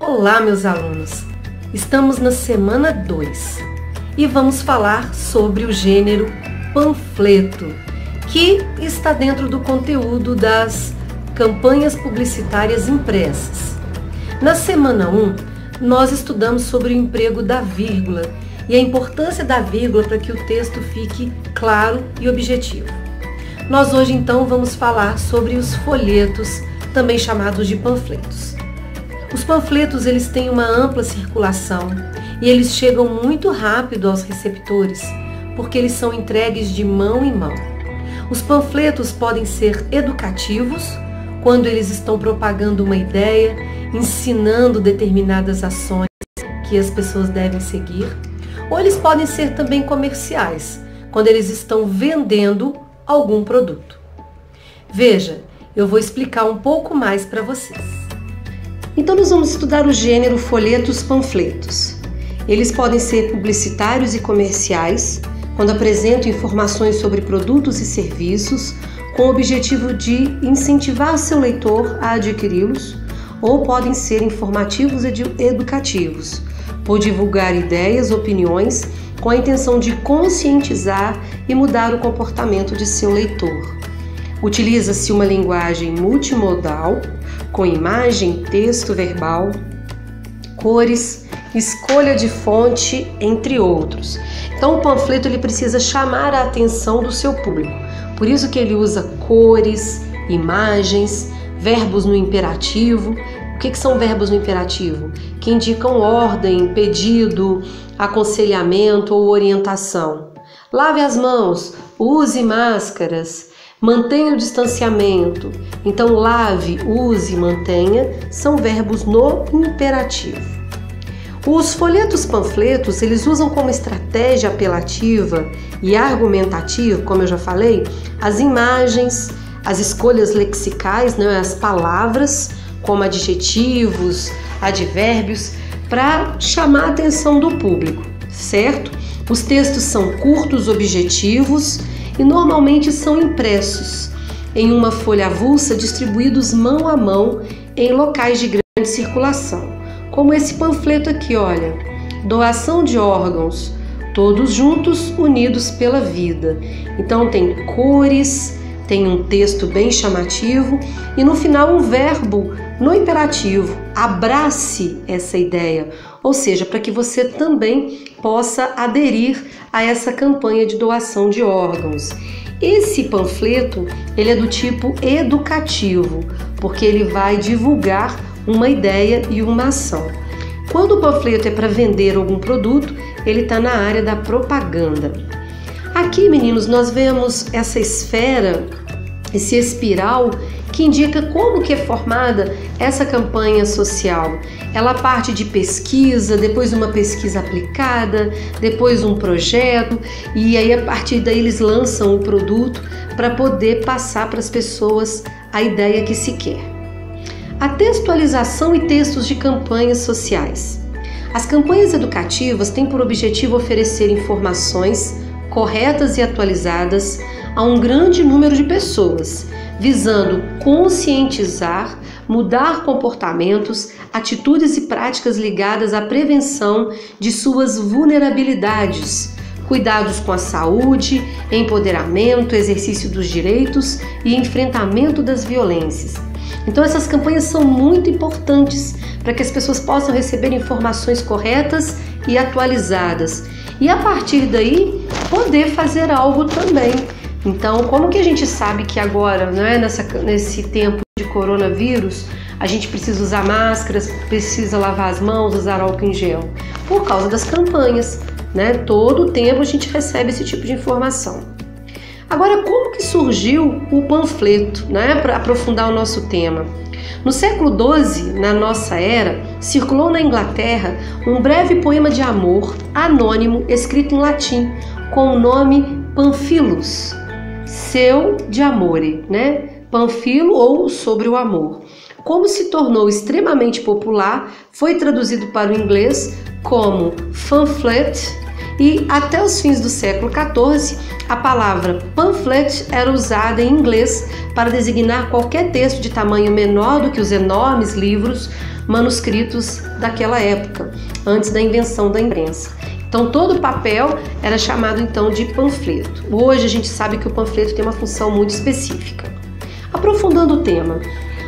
Olá, meus alunos! Estamos na semana 2 e vamos falar sobre o gênero panfleto, que está dentro do conteúdo das campanhas publicitárias impressas. Na semana 1, nós estudamos sobre o emprego da vírgula e a importância da vírgula para que o texto fique claro e objetivo. Nós hoje então vamos falar sobre os folhetos, também chamados de panfletos. Os panfletos eles têm uma ampla circulação e eles chegam muito rápido aos receptores, porque eles são entregues de mão em mão. Os panfletos podem ser educativos, quando eles estão propagando uma ideia, ensinando determinadas ações que as pessoas devem seguir, ou eles podem ser também comerciais, quando eles estão vendendo algum produto. Veja, eu vou explicar um pouco mais para vocês. Então nós vamos estudar o gênero folhetos-panfletos. Eles podem ser publicitários e comerciais, quando apresentam informações sobre produtos e serviços, com o objetivo de incentivar seu leitor a adquiri-los, ou podem ser informativos e educativos, por divulgar ideias, opiniões, com a intenção de conscientizar e mudar o comportamento de seu leitor. Utiliza-se uma linguagem multimodal, com imagem, texto verbal, cores, escolha de fonte, entre outros. Então o panfleto ele precisa chamar a atenção do seu público. Por isso que ele usa cores, imagens, verbos no imperativo. O que são verbos no imperativo? Que indicam ordem, pedido, aconselhamento ou orientação. Lave as mãos, use máscaras, mantenha o distanciamento. Então, lave, use, mantenha são verbos no imperativo. Os folhetos-panfletos, eles usam como estratégia apelativa e argumentativa, como eu já falei, as imagens, as escolhas lexicais, as palavras, como adjetivos, advérbios, para chamar a atenção do público, certo? Os textos são curtos, objetivos e normalmente são impressos em uma folha avulsa, distribuídos mão a mão em locais de grande circulação. Como esse panfleto aqui, olha, doação de órgãos, todos juntos, unidos pela vida. Então tem cores, tem um texto bem chamativo e no final um verbo no imperativo, abrace essa ideia, ou seja, para que você também possa aderir a essa campanha de doação de órgãos. Esse panfleto, ele é do tipo educativo, porque ele vai divulgar uma ideia e uma ação. Quando o panfleto é para vender algum produto, ele está na área da propaganda. Aqui, meninos, nós vemos essa esfera, esse espiral, que indica como que é formada essa campanha social. Ela parte de pesquisa, depois uma pesquisa aplicada, depois um projeto, e aí a partir daí eles lançam o produto para poder passar para as pessoas a ideia que se quer. A textualização e textos de campanhas sociais. As campanhas educativas têm por objetivo oferecer informações corretas e atualizadas a um grande número de pessoas, visando conscientizar, mudar comportamentos, atitudes e práticas ligadas à prevenção de suas vulnerabilidades, cuidados com a saúde, empoderamento, exercício dos direitos e enfrentamento das violências. Então essas campanhas são muito importantes para que as pessoas possam receber informações corretas e atualizadas e a partir daí poder fazer algo também. Então, como que a gente sabe que agora, nesse tempo de coronavírus, a gente precisa usar máscaras, precisa lavar as mãos, usar álcool em gel? Por causa das campanhas, Todo o tempo a gente recebe esse tipo de informação. Agora, como que surgiu o panfleto, para aprofundar o nosso tema? No século XII, na nossa era, circulou na Inglaterra um breve poema de amor anônimo escrito em latim, com o nome Pamphilus, seu de amore, Panfilo ou sobre o amor. Como se tornou extremamente popular, foi traduzido para o inglês como pamphlet e até os fins do século XIV, a palavra pamphlet era usada em inglês para designar qualquer texto de tamanho menor do que os enormes livros manuscritos daquela época, antes da invenção da imprensa. Então todo papel era chamado então de panfleto. Hoje a gente sabe que o panfleto tem uma função muito específica. Aprofundando o tema,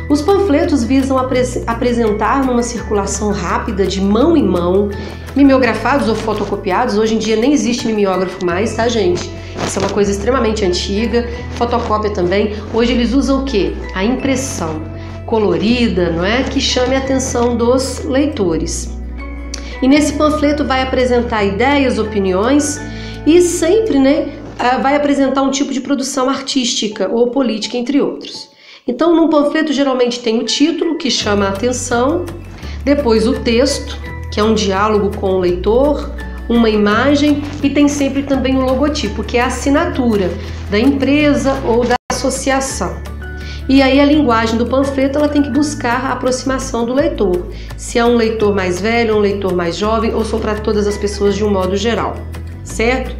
os panfletos visam apresentar numa circulação rápida de mão em mão, mimeografados ou fotocopiados. Hoje em dia nem existe mimeógrafo mais, tá, gente? Isso é uma coisa extremamente antiga. Fotocópia também. Hoje eles usam o quê? A impressão colorida, não é? Que chame a atenção dos leitores. E nesse panfleto vai apresentar ideias, opiniões e sempre, vai apresentar um tipo de produção artística ou política, entre outros. Então, num panfleto geralmente tem o título, que chama a atenção, depois o texto, que é um diálogo com o leitor, uma imagem e tem sempre também o logotipo, que é a assinatura da empresa ou da associação. E aí a linguagem do panfleto ela tem que buscar a aproximação do leitor, se é um leitor mais velho, um leitor mais jovem ou são para todas as pessoas de um modo geral, certo?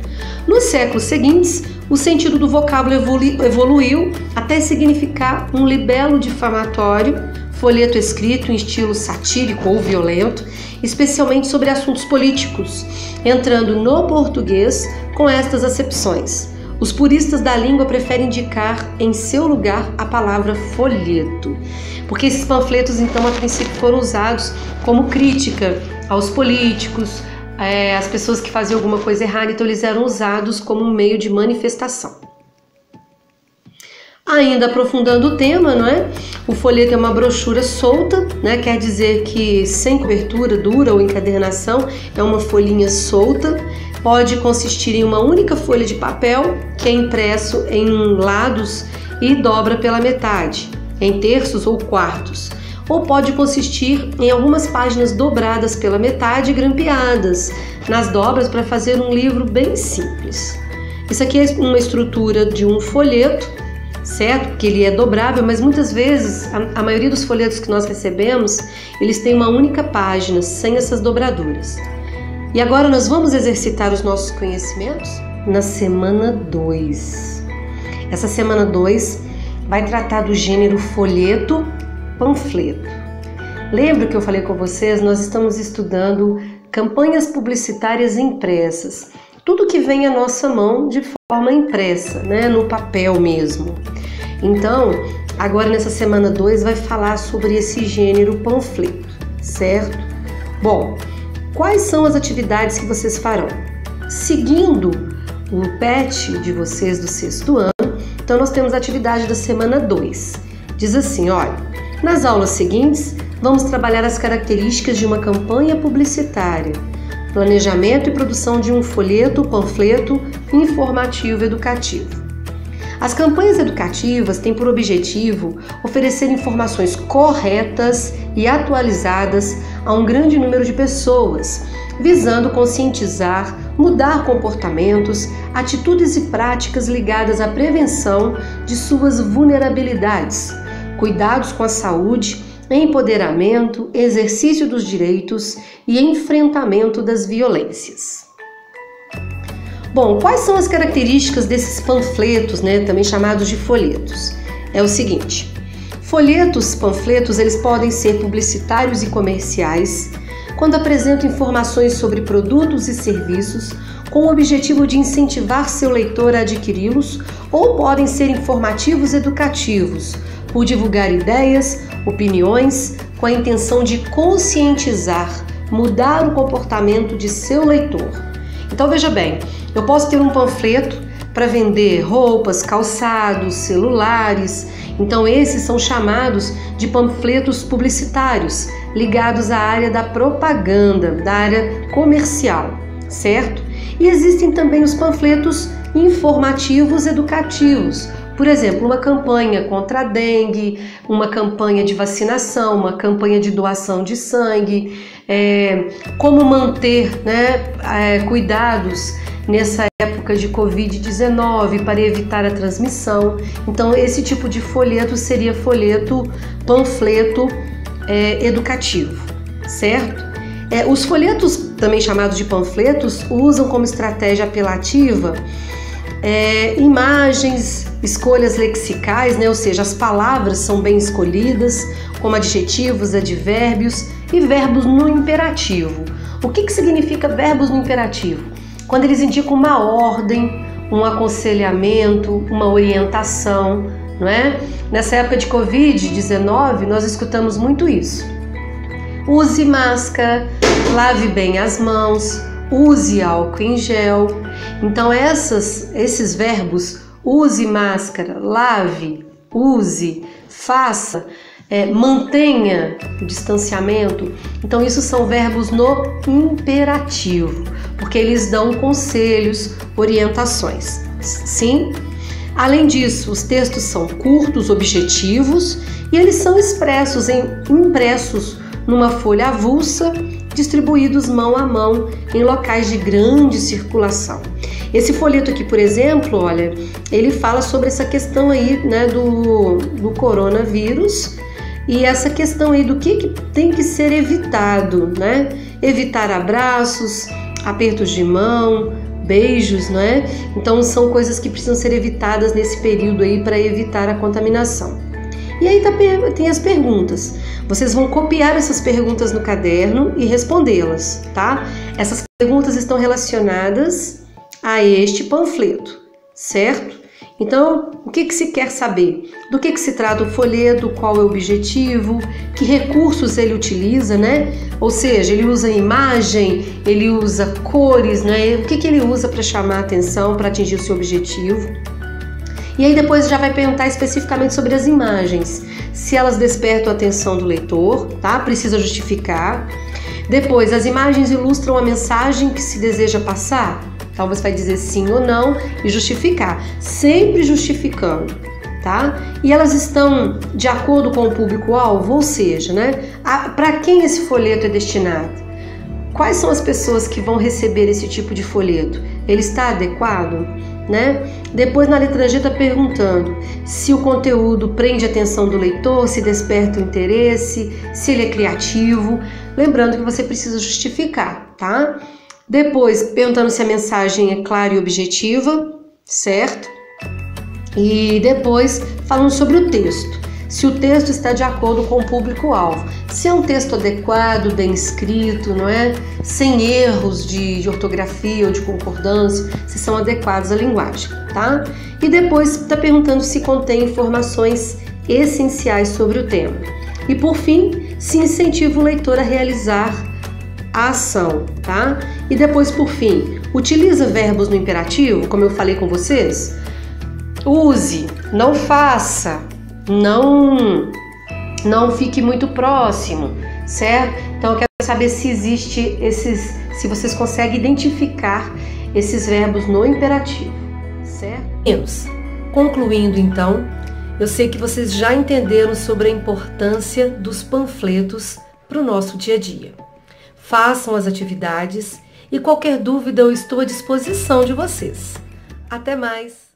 Nos séculos seguintes, o sentido do vocábulo evoluiu até significar um libelo difamatório, folheto escrito em estilo satírico ou violento, especialmente sobre assuntos políticos, entrando no português com estas acepções. Os puristas da língua preferem indicar em seu lugar a palavra folheto, porque esses panfletos, então, a princípio foram usados como crítica aos políticos, às pessoas que faziam alguma coisa errada, então eles eram usados como um meio de manifestação. Ainda aprofundando o tema, não é? O folheto é uma brochura solta, né? Quer dizer que sem cobertura dura ou encadernação, é uma folhinha solta. Pode consistir em uma única folha de papel que é impresso em lados e dobra pela metade, em terços ou quartos. Ou pode consistir em algumas páginas dobradas pela metade e grampeadas nas dobras para fazer um livro bem simples. Isso aqui é uma estrutura de um folheto, certo? Porque ele é dobrável, mas muitas vezes a maioria dos folhetos que nós recebemos, eles têm uma única página, sem essas dobraduras. E agora nós vamos exercitar os nossos conhecimentos na semana 2. Essa semana 2 vai tratar do gênero folheto, panfleto. Lembra que eu falei com vocês? Nós estamos estudando campanhas publicitárias impressas. Tudo que vem à nossa mão de forma impressa, né? No papel mesmo. Então, agora nessa semana 2 vai falar sobre esse gênero panfleto, certo? Bom, quais são as atividades que vocês farão? Seguindo o PET de vocês do 6º ano, então nós temos a atividade da semana 2. Diz assim, olha, nas aulas seguintes vamos trabalhar as características de uma campanha publicitária, planejamento e produção de um folheto, panfleto informativo educativo. As campanhas educativas têm por objetivo oferecer informações corretas e atualizadas a um grande número de pessoas, visando conscientizar, mudar comportamentos, atitudes e práticas ligadas à prevenção de suas vulnerabilidades, cuidados com a saúde, empoderamento, exercício dos direitos e enfrentamento das violências. Bom, quais são as características desses panfletos, também chamados de folhetos? É o seguinte, folhetos, panfletos, eles podem ser publicitários e comerciais, quando apresentam informações sobre produtos e serviços com o objetivo de incentivar seu leitor a adquiri-los, ou podem ser informativos educativos, por divulgar ideias, opiniões, com a intenção de conscientizar, mudar o comportamento de seu leitor. Então veja bem, eu posso ter um panfleto para vender roupas, calçados, celulares. Então esses são chamados de panfletos publicitários, ligados à área da propaganda, da área comercial, certo? E existem também os panfletos informativos educativos. Por exemplo, uma campanha contra a dengue, uma campanha de vacinação, uma campanha de doação de sangue, como manter cuidados nessa época de Covid-19 para evitar a transmissão. Então, esse tipo de folheto seria panfleto educativo, certo? Os folhetos também chamados de panfletos, usam como estratégia apelativa imagens, escolhas lexicais, né? Ou seja, as palavras são bem escolhidas, como adjetivos, advérbios e verbos no imperativo. O que significa verbos no imperativo? Quando eles indicam uma ordem, um aconselhamento, uma orientação, não é? Nessa época de Covid-19, nós escutamos muito isso. Use máscara, lave bem as mãos, use álcool em gel. Então esses verbos, use máscara, lave, use, faça, mantenha o distanciamento. Então isso são verbos no imperativo, porque eles dão conselhos, orientações. Sim? Além disso, os textos são curtos, objetivos e eles são impressos numa folha avulsa, distribuídos mão a mão em locais de grande circulação. Esse folheto aqui, por exemplo, olha, ele fala sobre essa questão aí, né, do coronavírus e essa questão aí do que tem que ser evitado, né? Evitar abraços, apertos de mão, beijos, né? Então são coisas que precisam ser evitadas nesse período aí para evitar a contaminação. E aí tem as perguntas. Vocês vão copiar essas perguntas no caderno e respondê-las, tá? Essas perguntas estão relacionadas a este panfleto, certo? Então, o que se quer saber? Do que se trata o folheto, qual é o objetivo, que recursos ele utiliza, né? Ou seja, ele usa imagem, ele usa cores, né? O que ele usa para chamar a atenção, para atingir o seu objetivo? E aí depois já vai perguntar especificamente sobre as imagens, se elas despertam a atenção do leitor, tá? Precisa justificar. Depois, as imagens ilustram a mensagem que se deseja passar? Então você vai dizer sim ou não e justificar, sempre justificando, tá? E elas estão de acordo com o público-alvo, ou seja, né? Para quem esse folheto é destinado? Quais são as pessoas que vão receber esse tipo de folheto? Ele está adequado? Né? Depois na letra G está perguntando se o conteúdo prende a atenção do leitor, se desperta o interesse, se ele é criativo. Lembrando que você precisa justificar, tá? Depois perguntando se a mensagem é clara e objetiva, certo? E depois falando sobre o texto, se o texto está de acordo com o público-alvo, se é um texto adequado, bem escrito, não é? Sem erros de ortografia ou de concordância, se são adequados à linguagem, tá? E depois está perguntando se contém informações essenciais sobre o tema. E por fim, se incentiva o leitor a realizar a ação, tá? E depois, por fim, utiliza verbos no imperativo, como eu falei com vocês? Use, não faça, não fique muito próximo, certo? Então eu quero saber se se vocês conseguem identificar esses verbos no imperativo, certo? Concluindo então, eu sei que vocês já entenderam sobre a importância dos panfletos para o nosso dia a dia. Façam as atividades e qualquer dúvida eu estou à disposição de vocês. Até mais!